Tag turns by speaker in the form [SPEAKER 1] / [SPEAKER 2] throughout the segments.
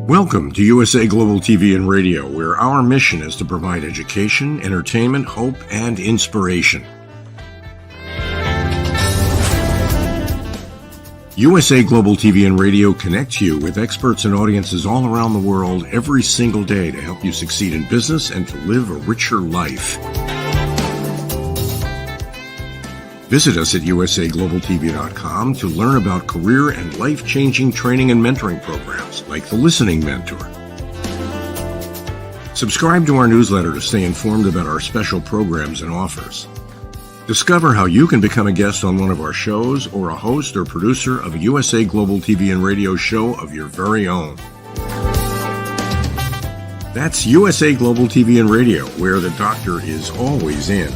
[SPEAKER 1] Welcome to USA Global TV and Radio, where our mission is to provide education, entertainment, hope, and inspiration. USA Global TV and Radio connects you with experts and audiences all around the world every single day to help you succeed in business and to live a richer life. Visit us at usaglobaltv.com to learn about career and life-changing training and mentoring programs like the Listening Mentor. Subscribe to our newsletter to stay informed about our special programs and offers. Discover how you can become a guest on one of our shows or a host or producer of a USA Global TV and Radio show of your very own. That's USA Global TV and Radio, where the doctor is always in.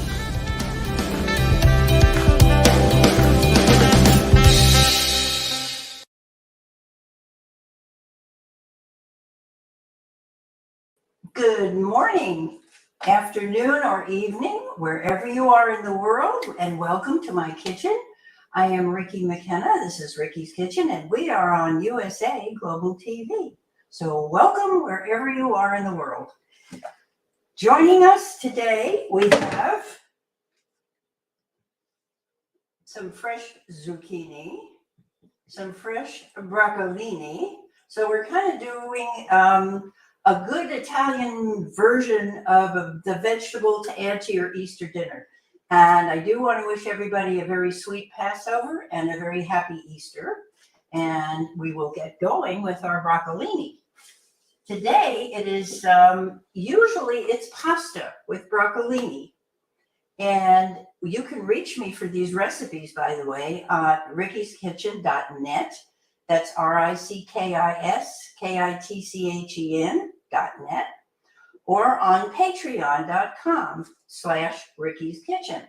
[SPEAKER 2] Good morning, afternoon, or evening, wherever you are in the world, and welcome to my kitchen. I am Ricki Mckenna. This is Ricki's Kitchen, and we are on USA Global TV. So welcome wherever you are in the world. Joining us today, we have some fresh zucchini, some fresh broccolini. So we're kind of doing a good Italian version of the vegetable to add to your Easter dinner. And I do want to wish everybody a very sweet Passover and a very happy Easter. And we will get going with our broccolini. Today it is, usually it's pasta with broccolini. And you can reach me for these recipes, by the way, at rickiskitchen.net. That's RICKISKITCHEN.net, or on patreon.com/Ricki's Kitchen.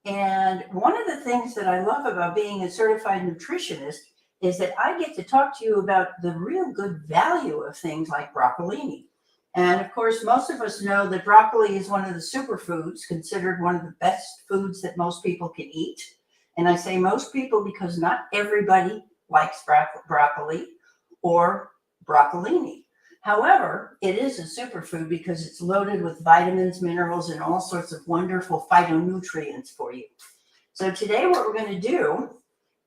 [SPEAKER 2] And one of the things that I love about being a certified nutritionist is that I get to talk to you about the real good value of things like broccolini. And of course, most of us know that broccoli is one of the superfoods, considered one of the best foods that most people can eat. And I say most people because not everybody likes broccoli or broccolini. However, it is a superfood because it's loaded with vitamins, minerals, and all sorts of wonderful phytonutrients for you. So today what we're going to do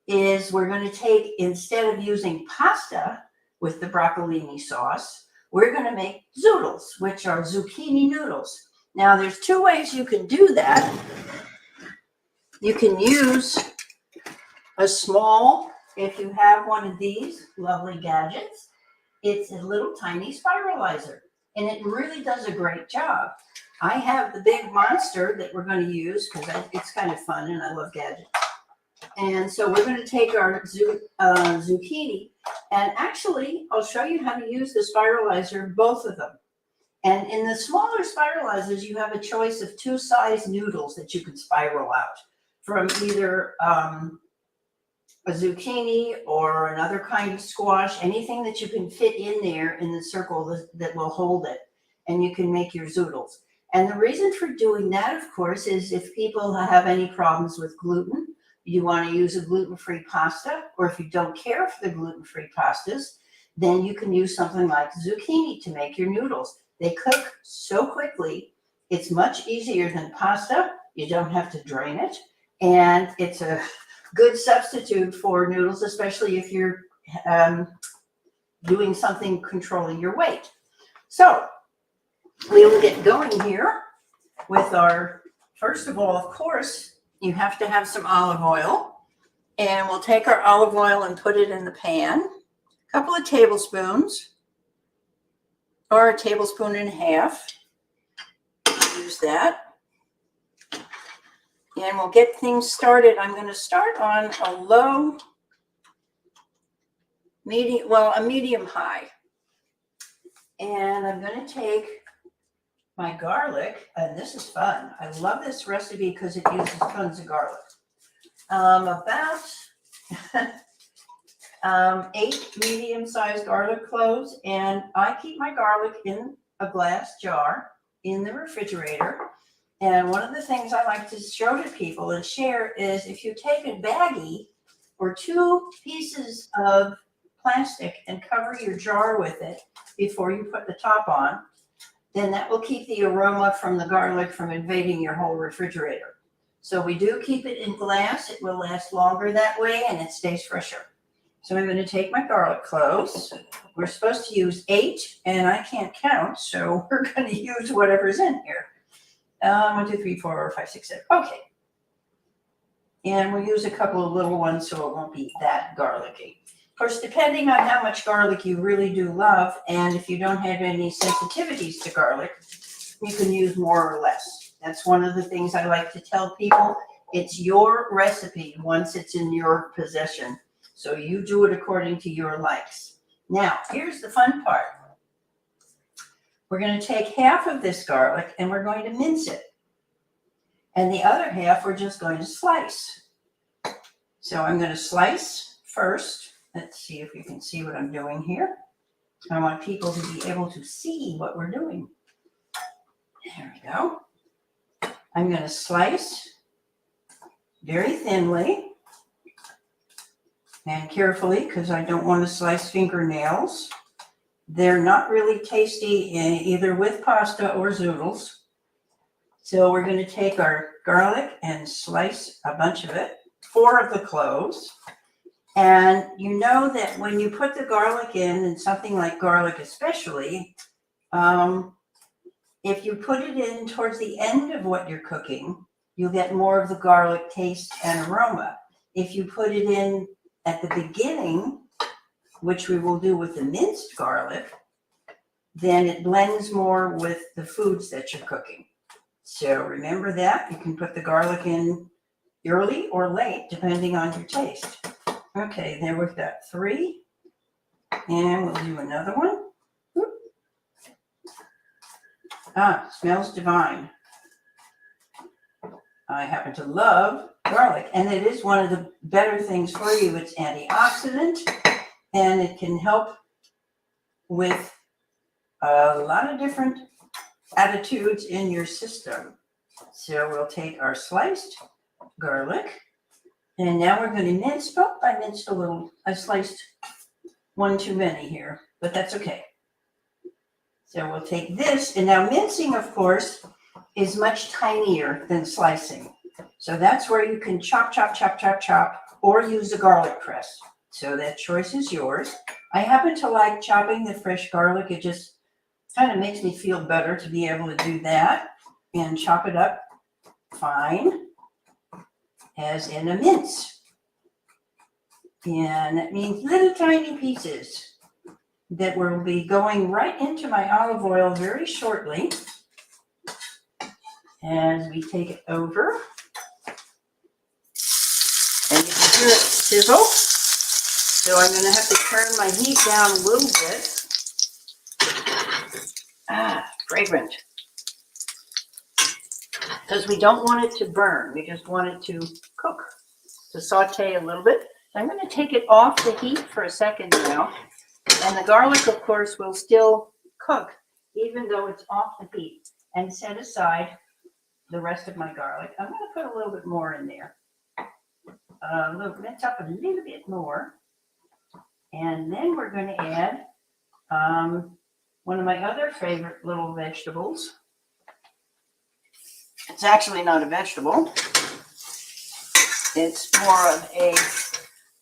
[SPEAKER 2] is we're going to take, instead of using pasta with the broccolini sauce, we're going to make zoodles, which are zucchini noodles. Now there's two ways you can do that. You can use a small, if you have one of these lovely gadgets, it's a little tiny spiralizer, and it really does a great job. I have the big monster that we're going to use because it's kind of fun and I love gadgets. And so we're going to take our zucchini, and actually I'll show you how to use the spiralizer, both of them. And in the smaller spiralizers, you have a choice of two size noodles that you can spiral out from either a zucchini or another kind of squash, anything that you can fit in there in the circle that will hold it, and you can make your zoodles. And the reason for doing that, of course, is if people have any problems with gluten, you want to use a gluten-free pasta, or if you don't care for the gluten-free pastas, then you can use something like zucchini to make your noodles. They cook so quickly. It's much easier than pasta. You don't have to drain it, and it's a good substitute for noodles, especially if you're doing something controlling your weight. So we will get going here with our, first of all, of course, you have to have some olive oil. And we'll take our olive oil and put it in the pan. A couple of tablespoons, or a tablespoon and a half. Use that. And we'll get things started. I'm going to start on a low, medium, well, a medium high. And I'm going to take my garlic, and this is fun. I love this recipe because it uses tons of garlic. About 8 medium-sized garlic cloves, and I keep my garlic in a glass jar in the refrigerator. And one of the things I like to show to people and share is if you take a baggie or 2 pieces of plastic and cover your jar with it before you put the top on, then that will keep the aroma from the garlic from invading your whole refrigerator. So we do keep it in glass. It will last longer that way and it stays fresher. So I'm going to take my garlic cloves. We're supposed to use 8 and I can't count, so we're going to use whatever's in here. 1, 2, 3, 4, 5, 6, 7. Okay. And we'll use a couple of little ones so it won't be that garlicky. Of course, depending on how much garlic you really do love, and if you don't have any sensitivities to garlic, you can use more or less. That's one of the things I like to tell people. It's your recipe once it's in your possession. So you do it according to your likes. Now, here's the fun part. We're going to take half of this garlic and we're going to mince it. And the other half we're just going to slice. So I'm going to slice first. Let's see if you can see what I'm doing here. I want people to be able to see what we're doing. There we go. I'm going to slice very thinly and carefully because I don't want to slice fingernails. They're not really tasty either with pasta or zoodles. So we're going to take our garlic and slice a bunch of it, 4 of the cloves. And you know that when you put the garlic in, and something like garlic especially, if you put it in towards the end of what you're cooking, you'll get more of the garlic taste and aroma. If you put it in at the beginning, which we will do with the minced garlic, then it blends more with the foods that you're cooking. So remember that. You can put the garlic in early or late, depending on your taste. Okay, there we've got 3. And we'll do another one. Smells divine. I happen to love garlic, and it is one of the better things for you. It's antioxidant, and it can help with a lot of different attitudes in your system. So we'll take our sliced garlic, and now we're going to mince. Oh, I minced a little. I sliced one too many here, but that's okay. So we'll take this, and now mincing, of course, is much tinier than slicing. So that's where you can chop, chop, chop, chop, chop, or use a garlic press. So that choice is yours. I happen to like chopping the fresh garlic. It just kind of makes me feel better to be able to do that and chop it up fine, as in a mince. And that means little tiny pieces that will be going right into my olive oil very shortly as we take it over. And you can hear it sizzle. So I'm going to have to turn my heat down a little bit. Fragrant. Because we don't want it to burn. We just want it to cook, to saute a little bit. So I'm going to take it off the heat for a second now. And the garlic, of course, will still cook, even though it's off the heat. And set aside the rest of my garlic. I'm going to put a little bit more in there. Mince up a little bit more. And then we're going to add one of my other favorite little vegetables. It's actually not a vegetable. It's more of a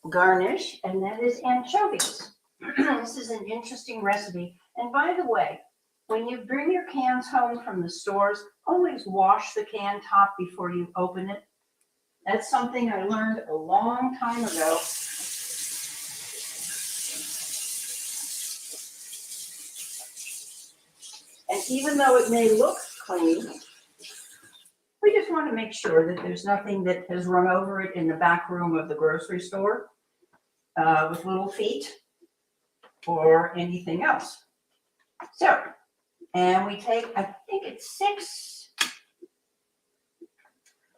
[SPEAKER 2] garnish, and that is anchovies. This is an interesting recipe. And by the way, when you bring your cans home from the stores, always wash the can top before you open it. That's something I learned a long time ago. And even though it may look clean, we just want to make sure that there's nothing that has run over it in the back room of the grocery store with little feet or anything else. So, and we take, I think it's 6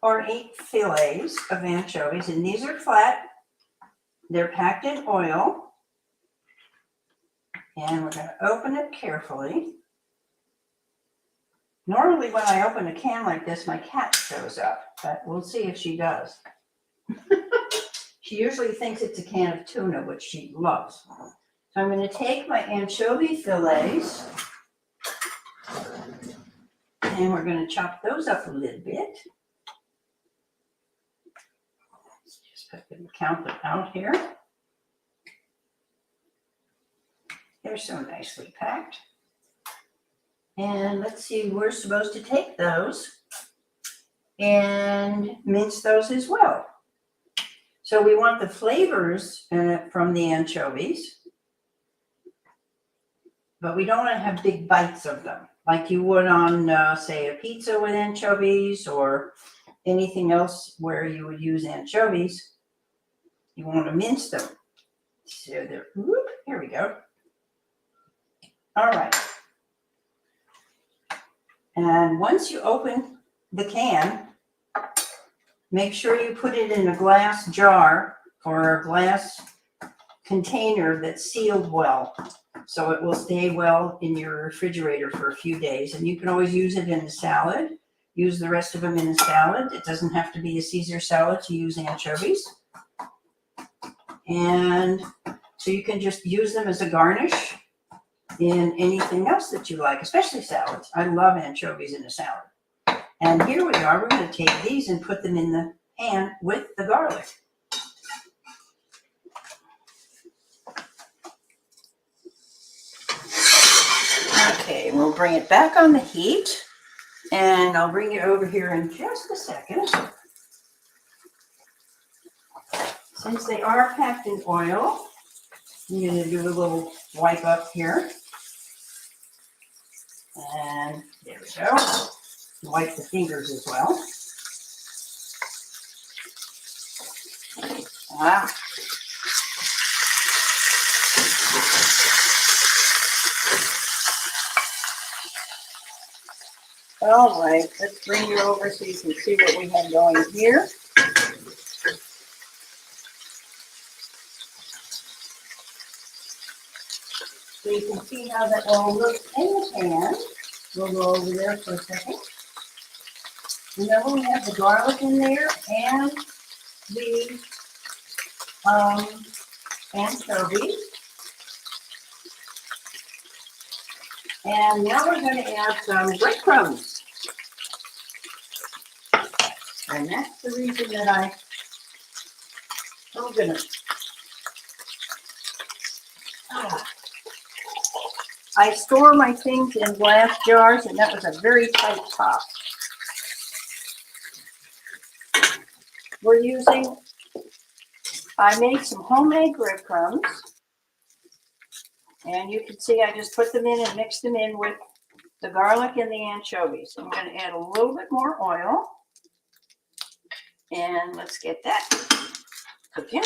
[SPEAKER 2] or 8 fillets of anchovies, and these are flat. They're packed in oil. And we're going to open it carefully. Normally when I open a can like this, my cat shows up, but we'll see if she does. She usually thinks it's a can of tuna, which she loves. So I'm going to take my anchovy fillets and we're going to chop those up a little bit. Just count them out here. They're so nicely packed. And let's see, we're supposed to take those and mince those as well. So we want the flavors from the anchovies, but we don't want to have big bites of them like you would on, say, a pizza with anchovies or anything else where you would use anchovies. You want to mince them. So there, whoop, here we go. All right. And once you open the can, make sure you put it in a glass jar or a glass container that's sealed well, so it will stay well in your refrigerator for a few days. And you can always use it in a salad. Use the rest of them in a salad. It doesn't have to be a Caesar salad to use anchovies. And so you can just use them as a garnish in anything else that you like, especially salads. I love anchovies in a salad. And here we are. We're going to take these and put them in the pan with the garlic. Okay, we'll bring it back on the heat, and I'll bring it over here in just a second. Since they are packed in oil, I'm going to do a little wipe up here. And there we go. Wipe the fingers as well. Ah. All right, let's bring you over so you can see what we have going here. So you can see how that all looks in the pan. We'll go over there for a second. Remember, we have the garlic in there and the anchovies. And now we're going to add some breadcrumbs. And that's the reason that I store my things in glass jars, and that was a very tight top. I made some homemade breadcrumbs, and you can see I just put them in and mixed them in with the garlic and the anchovies. I'm going to add a little bit more oil, and let's get that cooking.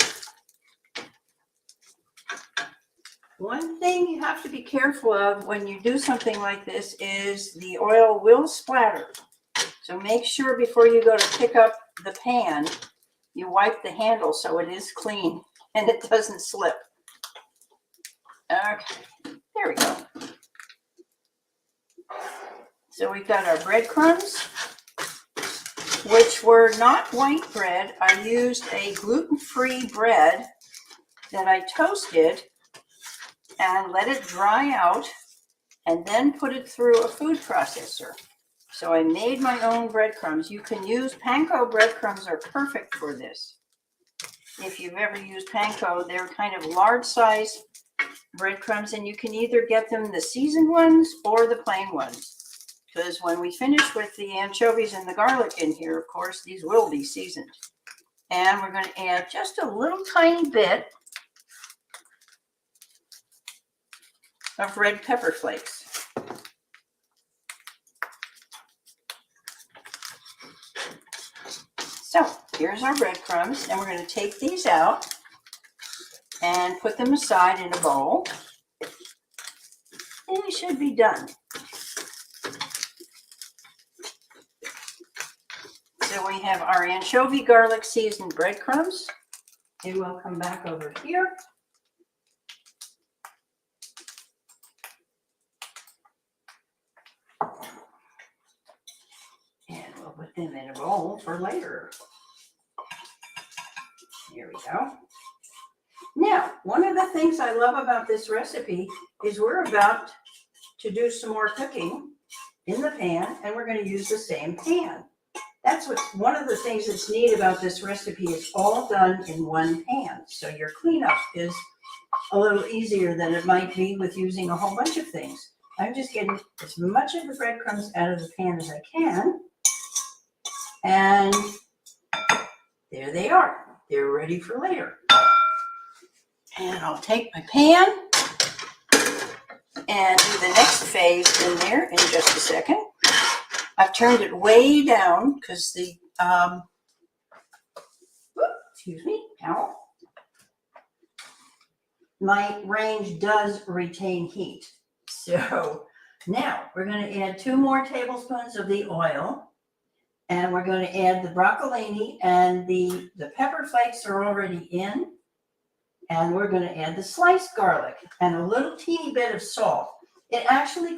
[SPEAKER 2] One thing you have to be careful of when you do something like this is the oil will splatter. So make sure before you go to pick up the pan, you wipe the handle so it is clean and it doesn't slip. Okay, there we go. So we've got our breadcrumbs, which were not white bread. I used a gluten-free bread that I toasted and let it dry out and then put it through a food processor. So I made my own breadcrumbs. You can use panko breadcrumbs, are perfect for this. If you've ever used panko, they're kind of large size breadcrumbs, and you can either get them the seasoned ones or the plain ones. Because when we finish with the anchovies and the garlic in here, of course, these will be seasoned. And we're going to add just a little tiny bit of red pepper flakes. So here's our breadcrumbs, and we're going to take these out and put them aside in a bowl. And we should be done. So we have our anchovy garlic seasoned breadcrumbs. And we'll come back over here. And we'll put them in a bowl for later. Here we go. Now, one of the things I love about this recipe is we're about to do some more cooking in the pan, and we're going to use the same pan. That's one of the things that's neat about this recipe is all done in one pan. So your cleanup is a little easier than it might be with using a whole bunch of things. I'm just getting as much of the breadcrumbs out of the pan as I can. And there they are. They're ready for later. And I'll take my pan and do the next phase in there in just a second. I've turned it way down because the, excuse me, ow. My range does retain heat. So now we're going to add 2 more tablespoons of the oil, and we're going to add the broccolini, and the pepper flakes are already in, and we're going to add the sliced garlic and a little teeny bit of salt. It actually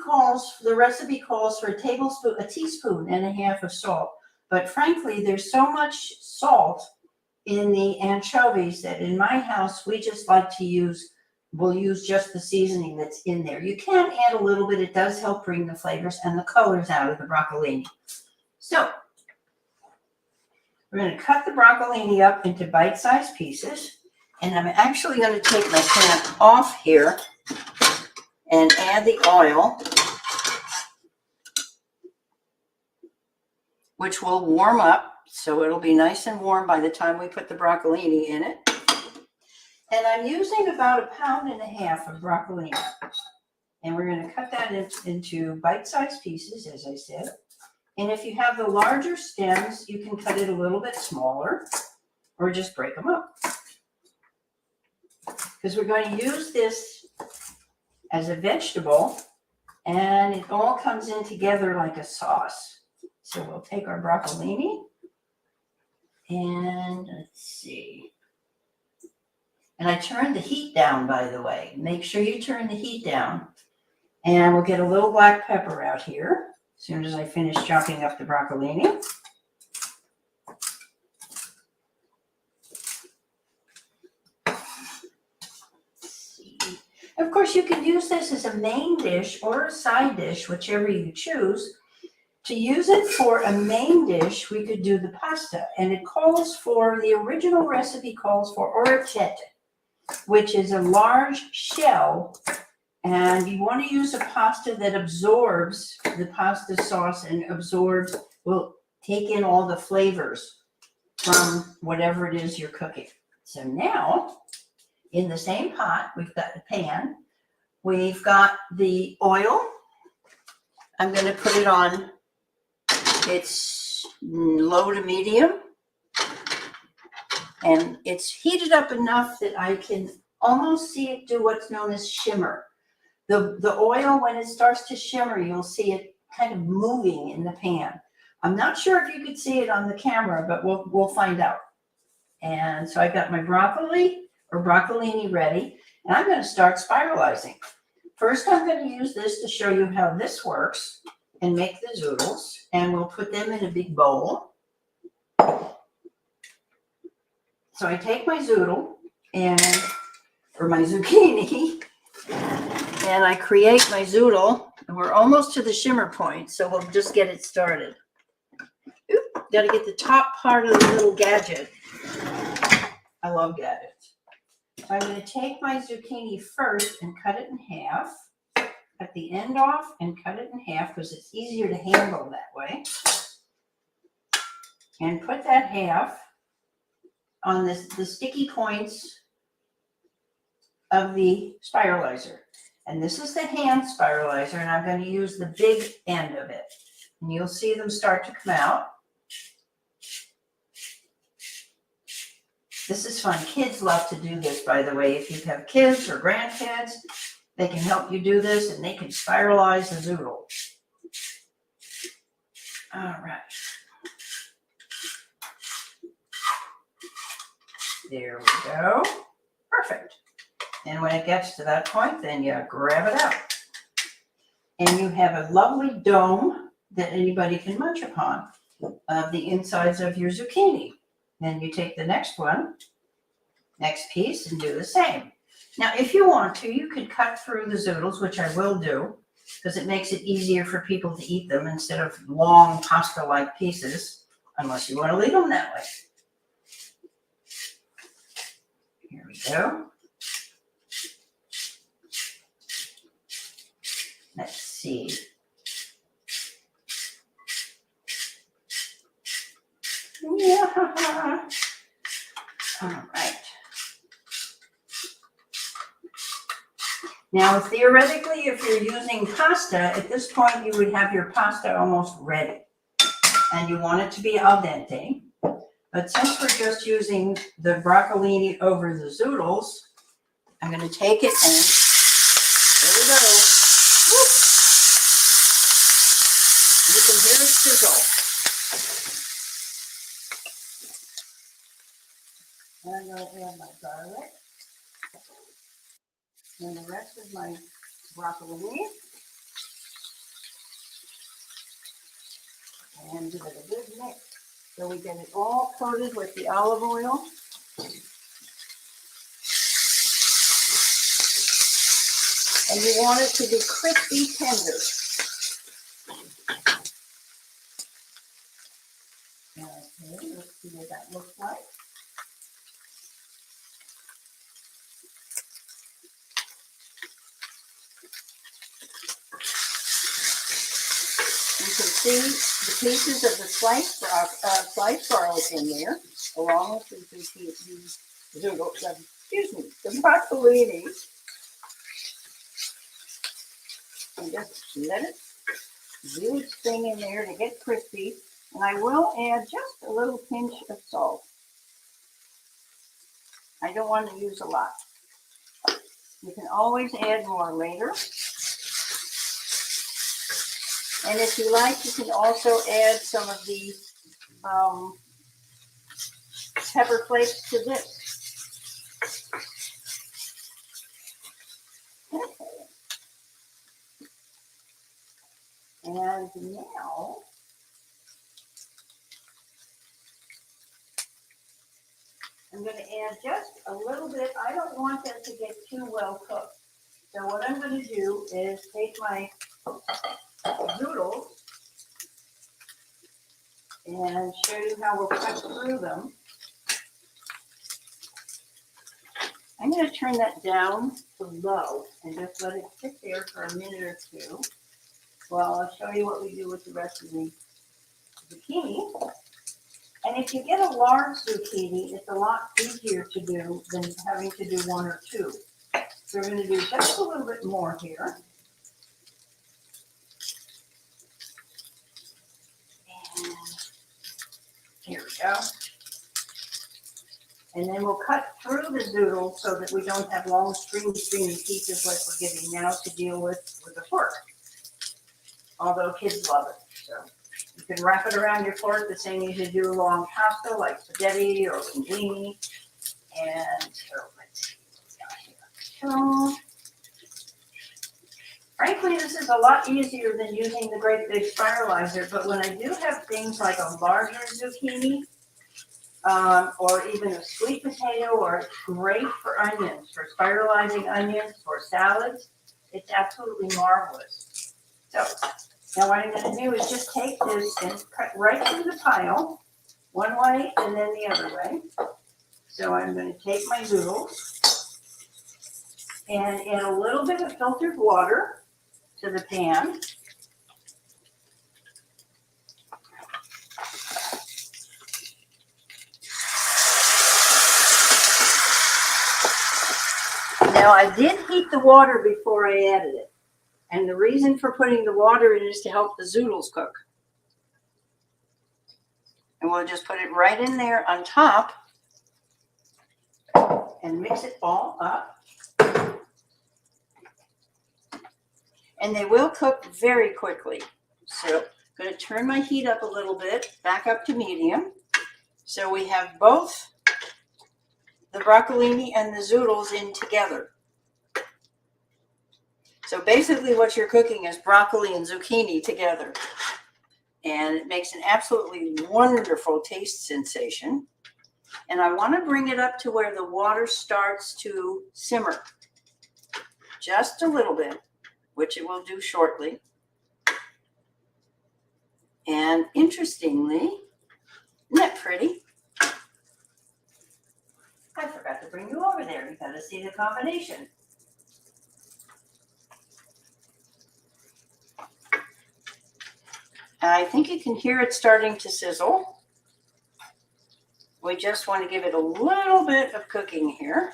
[SPEAKER 2] the recipe calls for a teaspoon and a half of salt, but frankly, there's so much salt in the anchovies that in my house, we just like to we'll use just the seasoning that's in there. You can add a little bit. It does help bring the flavors and the colors out of the broccolini. So we're going to cut the broccolini up into bite-sized pieces, and I'm actually going to take my pan off here and add the oil, which will warm up, so it'll be nice and warm by the time we put the broccolini in it. And I'm using about 1.5 pounds of broccolini. And we're going to cut that into bite-sized pieces, as I said. And if you have the larger stems, you can cut it a little bit smaller or just break them up. Because we're going to use this as a vegetable, and it all comes in together like a sauce. So we'll take our broccolini, and let's see. And I turned the heat down, by the way. Make sure you turn the heat down. And we'll get a little black pepper out here as soon as I finish chopping up the broccolini. Of course, you can use this as a main dish or a side dish, whichever you choose. To use it for a main dish, we could do the pasta. And the original recipe calls for orecchiette, which is a large shell. And you want to use a pasta that absorbs the pasta sauce and will take in all the flavors from whatever it is you're cooking. So now, in the same pot, we've got the pan. We've got the oil. I'm going to put it on. It's low to medium. And it's heated up enough that I can almost see it do what's known as shimmer. The oil, when it starts to shimmer, you'll see it kind of moving in the pan. I'm not sure if you could see it on the camera, but we'll find out. And so I've got my broccolini ready, and I'm going to start spiralizing. First, I'm going to use this to show you how this works and make the zoodles, and we'll put them in a big bowl. So I take my zoodle or my zucchini, and I create my zoodle, and we're almost to the shimmer point, so we'll just get it started. Oop, got to get the top part of the little gadget. I love gadgets. So I'm going to take my zucchini first and cut it in half. Cut the end off and cut it in half because it's easier to handle that way. And put that half on the sticky points of the spiralizer. And this is the hand spiralizer, and I'm going to use the big end of it. And you'll see them start to come out. This is fun. Kids love to do this, by the way. If you have kids or grandkids, they can help you do this, and they can spiralize the zoodle. All right. There we go. Perfect. And when it gets to that point, then you grab it out. And you have a lovely dome that anybody can munch upon of the insides of your zucchini. Then you take the next one next piece and do the same. Now, if you want to, you could cut through the zoodles, which I will do, because it makes it easier for people to eat them instead of long pasta-like pieces, unless you want to leave them that way. Here we go. Let's see. Yeah. All right. Now, theoretically, if you're using pasta, at this point, you would have your pasta almost ready. And you want it to be al dente. But since we're just using the broccolini over the zoodles, I'm going to take it and there we go. Woo! You can hear it sizzle. And I'm going to add my garlic. And the rest of my broccolini. And give it a good mix. So we get it all coated with the olive oil. And you want it to be crispy tender. Okay, let's see what that looks like. You can see the pieces of the sliced garlic in there, along with the broccolini. And just let it do its thing in there to get crispy. And I will add just a little pinch of salt. I don't want to use a lot. You can always add more later. And if you like, you can also add some of the pepper flakes to this. Okay. And now, I'm going to add just a little bit. I don't want that to get too well cooked. So what I'm going to do is take my zoodles and show you how we'll cut through them. I'm going to turn that down to low and just let it sit there for a minute or two. Well, I'll show you what we do with the rest of the zucchini. And if you get a large zucchini, it's a lot easier to do than having to do one or two. So we're going to do just a little bit more here. And here we go. And then we'll cut through the zoodle so that we don't have long stringy pieces like we're getting now to deal with a fork. Although kids love it. So you can wrap it around your fork the same as you do long pasta like spaghetti or linguine. And so let's see what we got here. So, frankly, this is a lot easier than using the great big spiralizer, but when I do have things like a larger zucchini, or even a sweet potato, or it's great for onions, for spiralizing onions, for salads, it's absolutely marvelous. So now what I'm going to do is just take this and cut right through the pile, one way and then the other way. So I'm going to take my zoodles and add a little bit of filtered water to the pan. Now, I did heat the water before I added it. And the reason for putting the water in is to help the zoodles cook. And we'll just put it right in there on top and mix it all up. And they will cook very quickly. So I'm going to turn my heat up a little bit, back up to medium. So we have both the broccolini and the zoodles in together. So basically what you're cooking is broccoli and zucchini together. And it makes an absolutely wonderful taste sensation. And I want to bring it up to where the water starts to simmer. Just a little bit, which it will do shortly. And interestingly, isn't that pretty? I forgot to bring you over there. You got to see the combination. I think you can hear it starting to sizzle. We just want to give it a little bit of cooking here.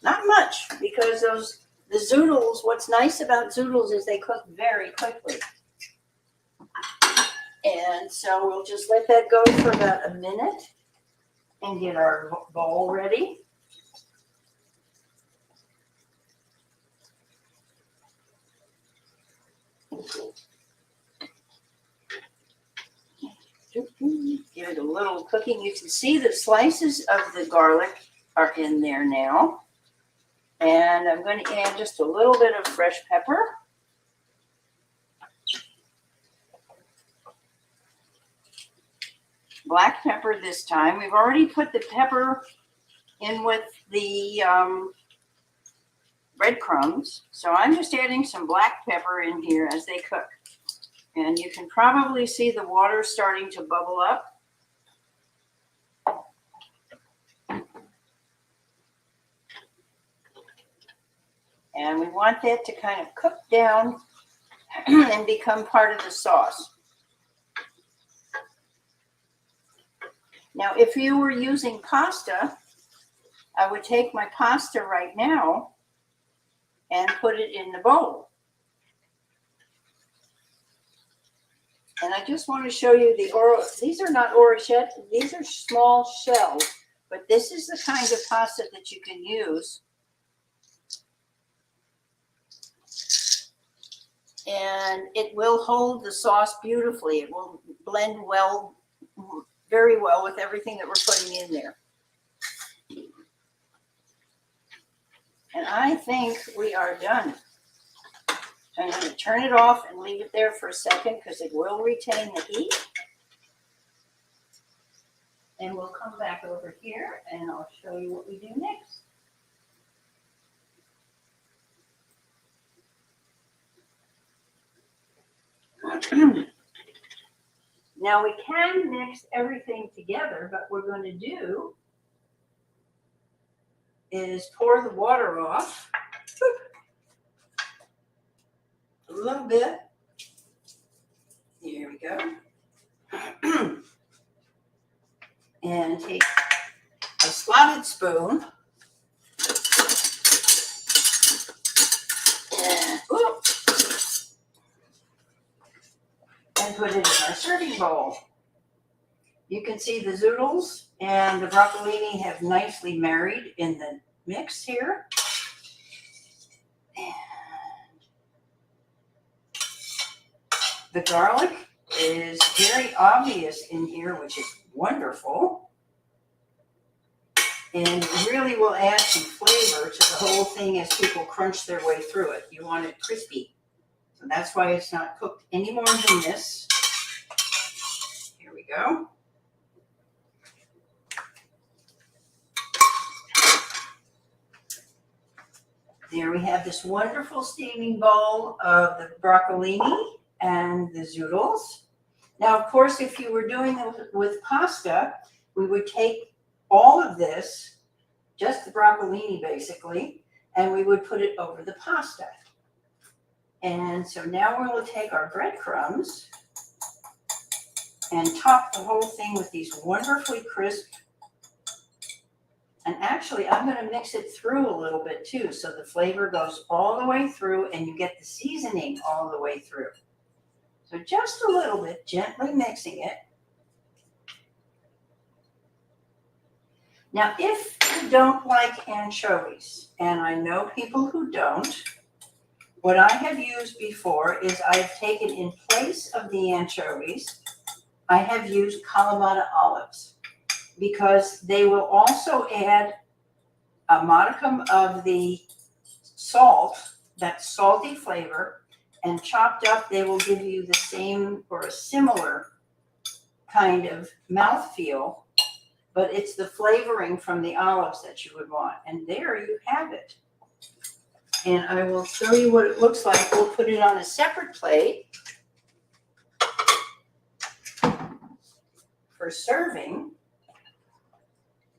[SPEAKER 2] Not much, because the zoodles, what's nice about zoodles is they cook very quickly. And so we'll just let that go for about a minute and get our bowl ready. Give it a little cooking. You can see the slices of the garlic are in there now. And I'm going to add just a little bit of fresh pepper. Black pepper this time. We've already put the pepper in with the breadcrumbs. So I'm just adding some black pepper in here as they cook. And you can probably see the water starting to bubble up. And we want that to kind of cook down and become part of the sauce. Now, if you were using pasta, I would take my pasta right now and put it in the bowl. And I just want to show you these are not orechettes, these are small shells, but this is the kind of pasta that you can use. And it will hold the sauce beautifully. It will blend well, very well with everything that we're putting in there. And I think we are done. I'm going to turn it off and leave it there for a second because it will retain the heat. And we'll come back over here and I'll show you what we do next. Now we can mix everything together, but what we're going to do is pour the water off a little bit. Here we go. And take a slotted spoon and put it in our serving bowl. You can see the zoodles and the broccolini have nicely married in the mix here. And the garlic is very obvious in here, which is wonderful. And it really will add some flavor to the whole thing as people crunch their way through it. You want it crispy. So that's why it's not cooked any more than this. Here we go. There we have this wonderful steaming bowl of the broccolini and the zoodles. Now, of course, if you were doing it with pasta, we would take all of this, just the broccolini basically, and we would put it over the pasta. And so now we're going to take our breadcrumbs and top the whole thing with these wonderfully crisp. And actually, I'm going to mix it through a little bit too, so the flavor goes all the way through and you get the seasoning all the way through. So just a little bit, gently mixing it. Now, if you don't like anchovies, and I know people who don't, what I have used before is I've taken in place of the anchovies, I have used Kalamata olives because they will also add a modicum of the salt, that salty flavor, and chopped up, they will give you the same or a similar kind of mouthfeel but it's the flavoring from the olives that you would want. And there you have it. And I will show you what it looks like. We'll put it on a separate plate for serving.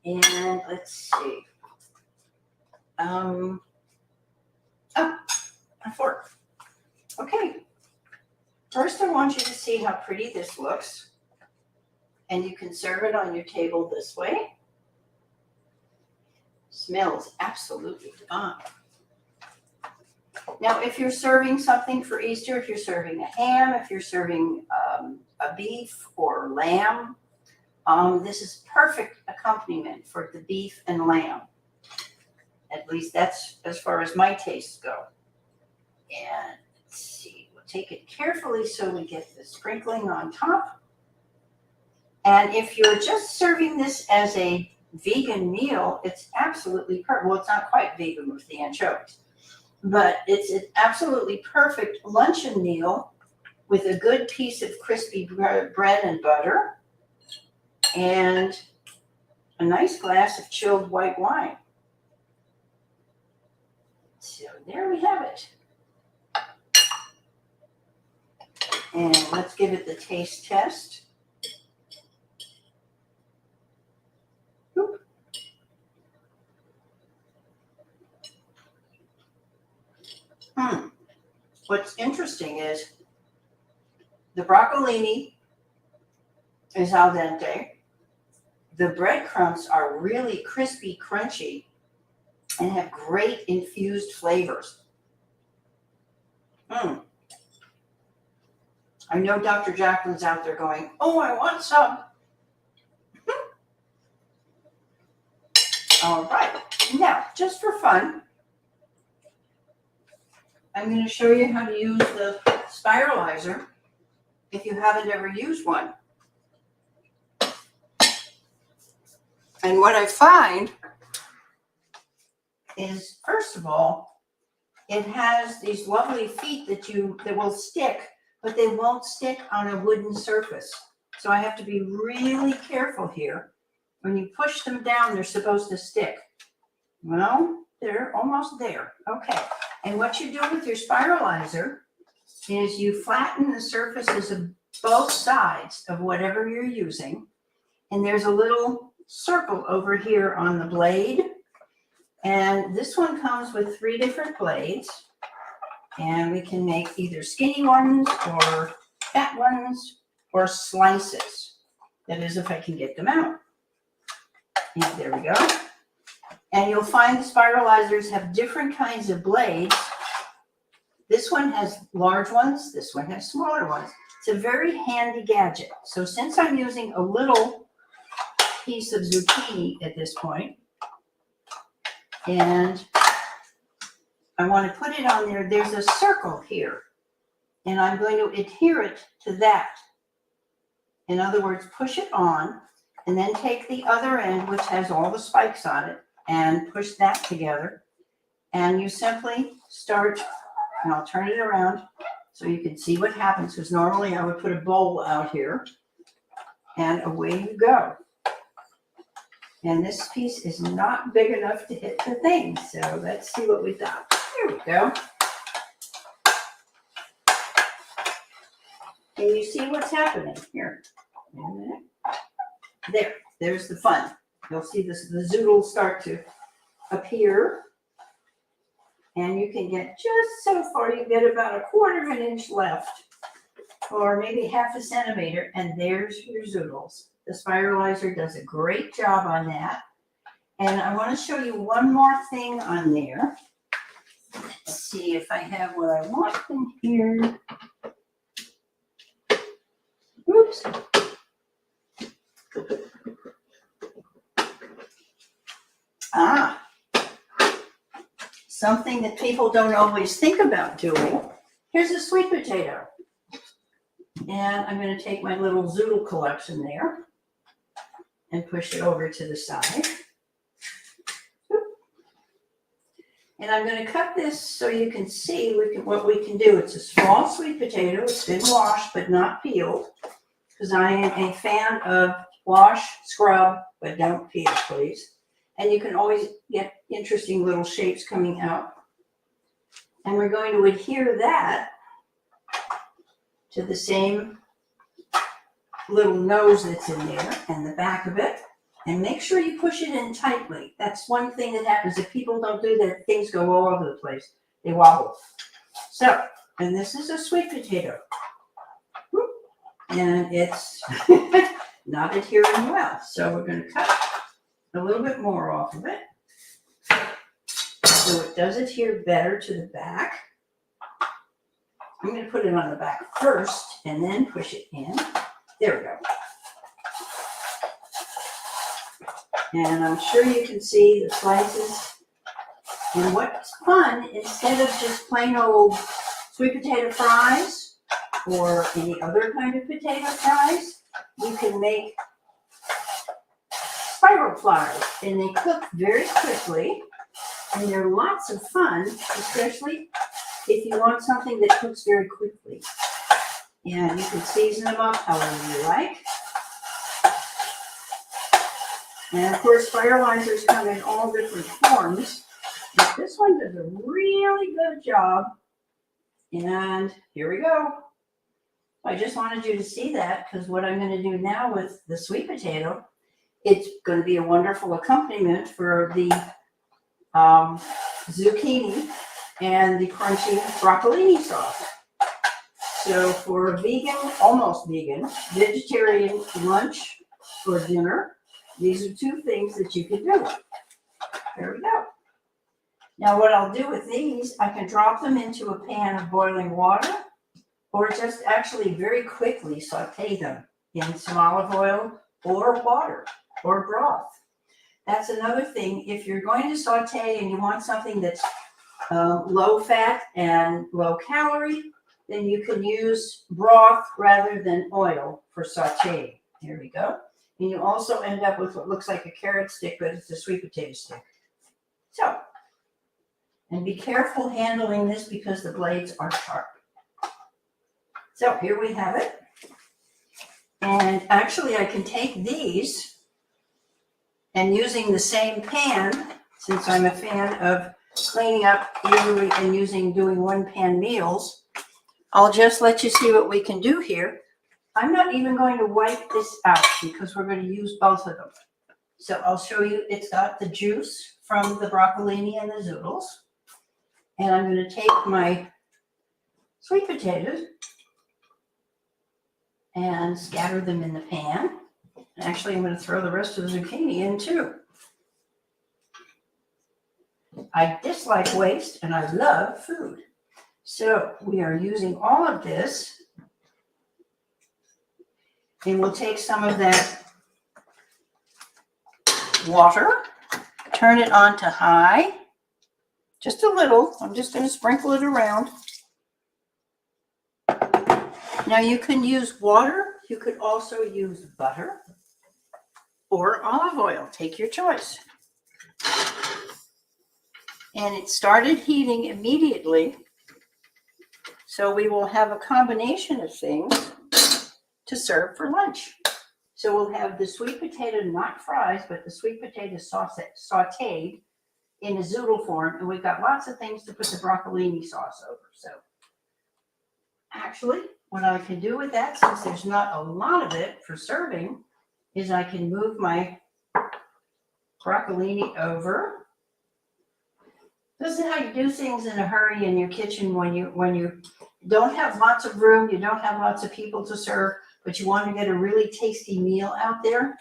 [SPEAKER 2] And let's see. Oh, a fork. Okay. First, I want you to see how pretty this looks. And you can serve it on your table this way. Smells absolutely divine. Now, if you're serving something for Easter, if you're serving a ham, if you're serving a beef or lamb, this is perfect accompaniment for the beef and lamb. At least that's as far as my tastes go. And let's see, we'll take it carefully so we get the sprinkling on top. And if you're just serving this as a vegan meal, it's absolutely perfect. Well, it's not quite vegan with the anchovies, but it's an absolutely perfect luncheon meal with a good piece of crispy bread and butter and a nice glass of chilled white wine. So there we have it. And let's give it the taste test. What's interesting is the broccolini is al dente. The breadcrumbs are really crispy, crunchy, and have great infused flavors. I know Dr. Jacqueline's out there going, oh, I want some. All right. Now, just for fun, I'm going to show you how to use the spiralizer if you haven't ever used one. And what I find is, first of all, it has these lovely feet that will stick, but they won't stick on a wooden surface. So I have to be really careful here. When you push them down, they're supposed to stick. Well, they're almost there. Okay. And what you do with your spiralizer is you flatten the surfaces of both sides of whatever you're using. And there's a little circle over here on the blade. And this one comes with 3 different blades. And we can make either skinny ones or fat ones or slices. That is, if I can get them out. And there we go. And you'll find the spiralizers have different kinds of blades. This one has large ones. This one has smaller ones. It's a very handy gadget. So since I'm using a little piece of zucchini at this point, and I want to put it on there, there's a circle here. And I'm going to adhere it to that. In other words, push it on, and then take the other end, which has all the spikes on it, and push that together. And you simply start, and I'll turn it around so you can see what happens, because normally I would put a bowl out here, and away you go. And this piece is not big enough to hit the thing, so let's see what we've got. There we go. Can you see what's happening here? Wait a minute. There's the fun. You'll see this, the zoodle start to appear. And you can get just so far, you get about 1/4 of an inch left, or maybe 1/2 centimeter, and there's your zoodles. The spiralizer does a great job on that. And I want to show you one more thing on there. Let's see if I have what I want in here. Oops. Something that people don't always think about doing. Here's a sweet potato. And I'm going to take my little zoodle collection there and push it over to the side. And I'm going to cut this so you can see what we can do. It's a small sweet potato. It's been washed but not peeled, because I am a fan of wash, scrub, but don't peel, please. And you can always get interesting little shapes coming out. And we're going to adhere that to the same little nose that's in there and the back of it. And make sure you push it in tightly. That's one thing that happens. If people don't do that, things go all over the place. They wobble. So, and this is a sweet potato. And it's not adhering well. So we're going to cut a little bit more off of it. So it does adhere better to the back. I'm going to put it on the back first and then push it in. There we go. And I'm sure you can see the slices. And what's fun, instead of just plain old sweet potato fries or any other kind of potato fries, you can make spiral fries. And they cook very quickly. And they're lots of fun, especially if you want something that cooks very quickly. And you can season them up however you like. And of course, spiralizers come in all different forms. But this one does a really good job. And here we go. I just wanted you to see that because what I'm going to do now with the sweet potato, it's going to be a wonderful accompaniment for the zucchini and the crunchy broccolini sauce. So for a vegan, almost vegan, vegetarian lunch or dinner, these are two things that you can do. There we go. Now what I'll do with these, I can drop them into a pan of boiling water or just actually very quickly saute them in some olive oil or water or broth. That's another thing. If you're going to saute and you want something that's low fat and low calorie, then you can use broth rather than oil for sauteing. Here we go. And you also end up with what looks like a carrot stick, but it's a sweet potato stick. So, and be careful handling this because the blades are sharp. So here we have it. And actually I can take these and using the same pan, since I'm a fan of cleaning up easily and doing one pan meals, I'll just let you see what we can do here. I'm not even going to wipe this out because we're going to use both of them. So I'll show you, it's got the juice from the broccolini and the zoodles. And I'm going to take my sweet potatoes and scatter them in the pan. Actually, I'm going to throw the rest of the zucchini in too. I dislike waste and I love food. So we are using all of this. And we'll take some of that water, turn it on to high, just a little. I'm just going to sprinkle it around. Now you can use water. You could also use butter or olive oil. Take your choice. And it started heating immediately. So we will have a combination of things to serve for lunch. So we'll have the sweet potato, not fries, but the sweet potato sauce sauteed in a zoodle form. And we've got lots of things to put the broccolini sauce over. So actually, what I can do with that, since there's not a lot of it for serving, is I can move my broccolini over. This is how you do things in a hurry in your kitchen when you don't have lots of room, you don't have lots of people to serve, but you want to get a really tasty meal out there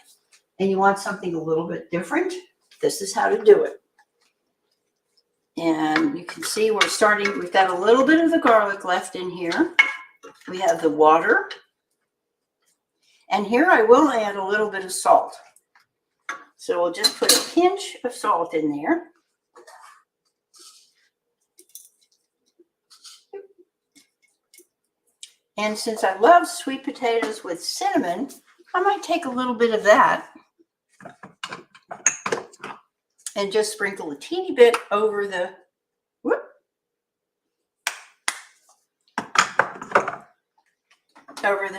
[SPEAKER 2] and you want something a little bit different. This is how to do it. And you can see we've got a little bit of the garlic left in here. We have the water. And here I will add a little bit of salt. So we'll just put a pinch of salt in there. And since I love sweet potatoes with cinnamon, I might take a little bit of that and just sprinkle a teeny bit over the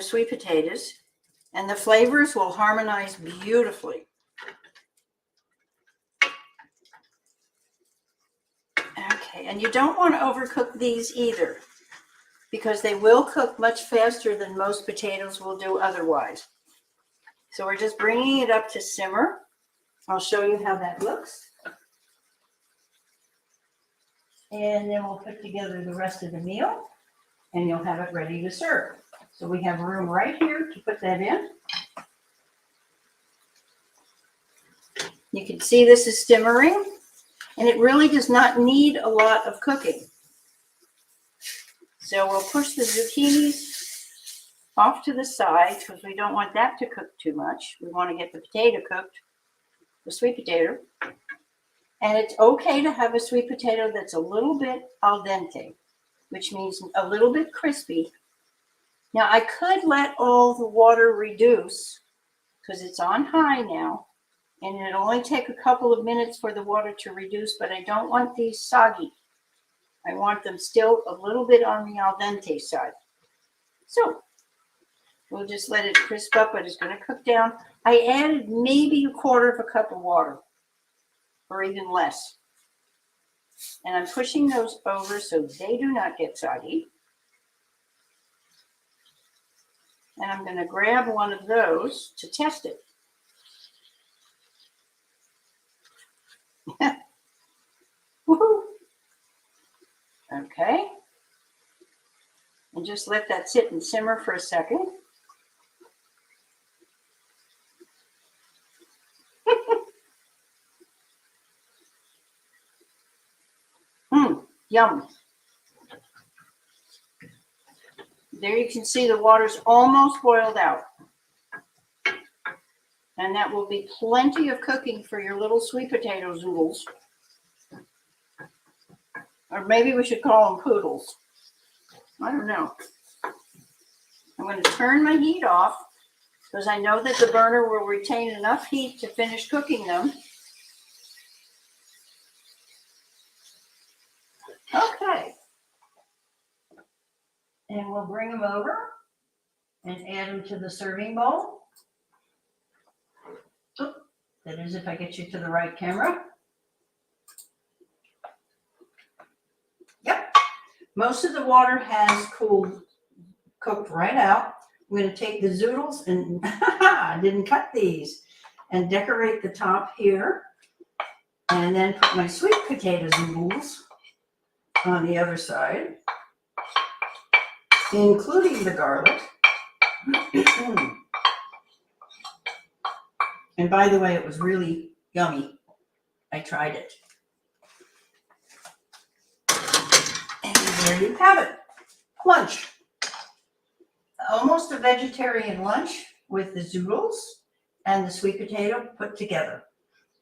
[SPEAKER 2] sweet potatoes, and the flavors will harmonize beautifully. Okay, and you don't want to overcook these either, because they will cook much faster than most potatoes will do otherwise. So we're just bringing it up to simmer. I'll show you how that looks. And then we'll put together the rest of the meal, and you'll have it ready to serve. So we have room right here to put that in. You can see this is simmering, and it really does not need a lot of cooking. So we'll push the zucchinis off to the side because we don't want that to cook too much. We want to get the potato cooked, the sweet potato. And it's okay to have a sweet potato that's a little bit al dente, which means a little bit crispy. Now I could let all the water reduce because it's on high now, and it'll only take a couple of minutes for the water to reduce, but I don't want these soggy. I want them still a little bit on the al dente side. So we'll just let it crisp up, but it's going to cook down. I added maybe 1/4 cup of water, or even less. And I'm pushing those over so they do not get soggy. And I'm going to grab one of those to test it. Woohoo! Okay. And just let that sit and simmer for a second. Yum. There you can see the water's almost boiled out. And that will be plenty of cooking for your little sweet potato zoodles. Or maybe we should call them poodles. I don't know. I'm going to turn my heat off because I know that the burner will retain enough heat to finish cooking them. Okay. And we'll bring them over and add them to the serving bowl. Oh, that is if I get you to the right camera. Yep. Most of the water has cooked right out. I'm going to take the zoodles and I didn't cut these, and decorate the top here. And then put my sweet potato zoodles on the other side, including the garlic. And by the way, it was really yummy. I tried it. And there you have it. Lunch. Almost a vegetarian lunch with the zoodles and the sweet potato put together.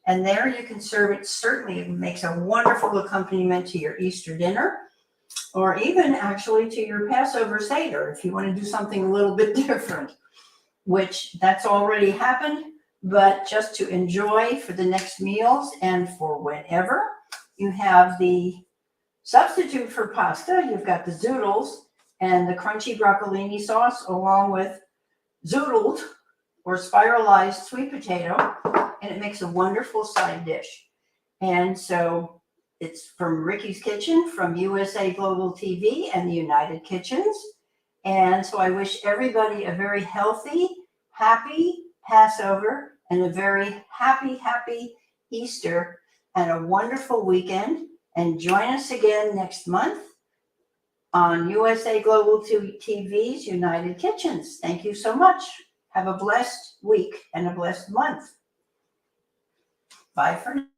[SPEAKER 2] And there you can serve it. Certainly it makes a wonderful accompaniment to your Easter dinner, or even actually to your Passover Seder if you want to do something a little bit different, which that's already happened. But just to enjoy for the next meals and for whenever, you have the substitute for pasta. You've got the zoodles and the crunchy broccolini sauce along with zoodled or spiralized sweet potato, and it makes a wonderful side dish. And so it's from Ricki's Kitchen, from USA Global TV and the United Kitchens. And so I wish everybody a very healthy, happy Passover and a very happy Easter and a wonderful weekend. And join us again next month on USA Global TV's United Kitchens. Thank you so much. Have a blessed week and a blessed month. Bye for now.